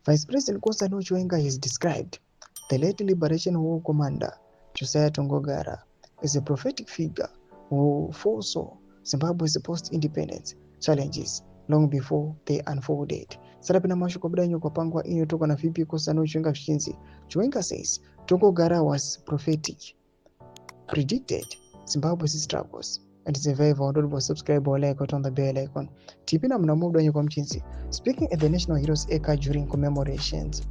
Vice President Constantine Chiwenga has described the late Liberation War Commander Josiah Tongogara as a prophetic figure who foresaw Zimbabwe's post-independence challenges long before they unfolded. Sarapina mashuko budanyo kwa pangwa inyo toka na VP Constantine Chiwenga Fichinzi. Chiwenga says Tongogara was prophetic, predicted Zimbabwe's struggles and survival. Don't subscribe or like on the bell icon. Tipina mnamudu wanyo kwa mchinzi. Speaking at the National Heroes Acre during commemorations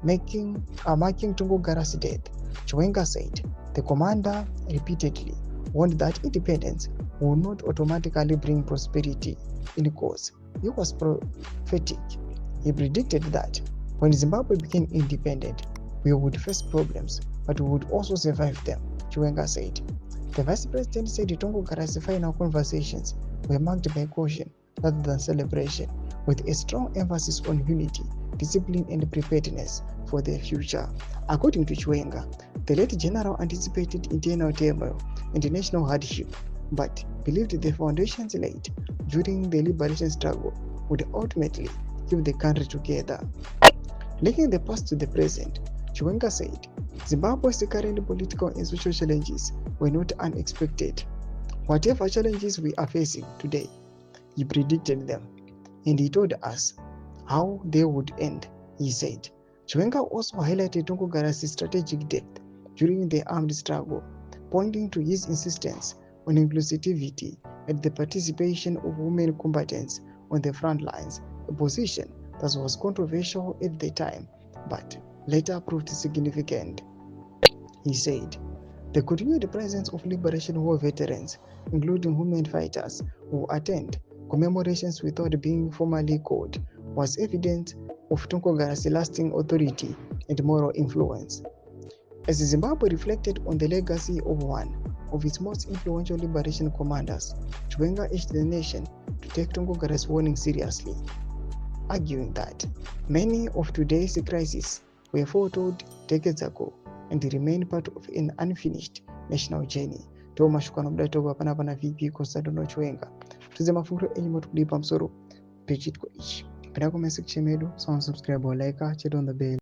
marking Tongogara's death, Chiwenga said the commander repeatedly warned that independence will not automatically bring prosperity in cause. He was prophetic. He predicted that when Zimbabwe became independent, we would face problems, but we would also survive them, Chiwenga said. The Vice President said Tongogara's final conversations were marked by caution rather than celebration, with a strong emphasis on unity, discipline, and preparedness for the future. According to Chiwenga, the late general anticipated internal turmoil and national hardship, but believed the foundations laid during the liberation struggle would ultimately keep the country together. Linking the past to the present, Chiwenga said Zimbabwe's current political and social challenges were not unexpected. Whatever challenges we are facing today, he predicted them, and he told us how they would end, he said. Chiwenga also highlighted Tongogara's strategic depth during the armed struggle, pointing to his insistence on inclusivity and the participation of women combatants on the front lines, a position that was controversial at the time, but later proved significant. He said, the continued presence of Liberation War veterans, including women fighters, who attend commemorations without being formally called, was evidence of Tongogara's lasting authority and moral influence. As Zimbabwe reflected on the legacy of one of its most influential liberation commanders, Chiwenga urged the nation to take Tongogara's warning seriously, arguing that many of today's crises were foretold decades ago and remain part of an unfinished national journey. Toma shukano mdatogo hapana pana VP Constantine Chiwenga. Tuze mafunzo enyi tukulipa msoro page it kwa ichi. Penda comment section medu, subscribe or like, check on the bell.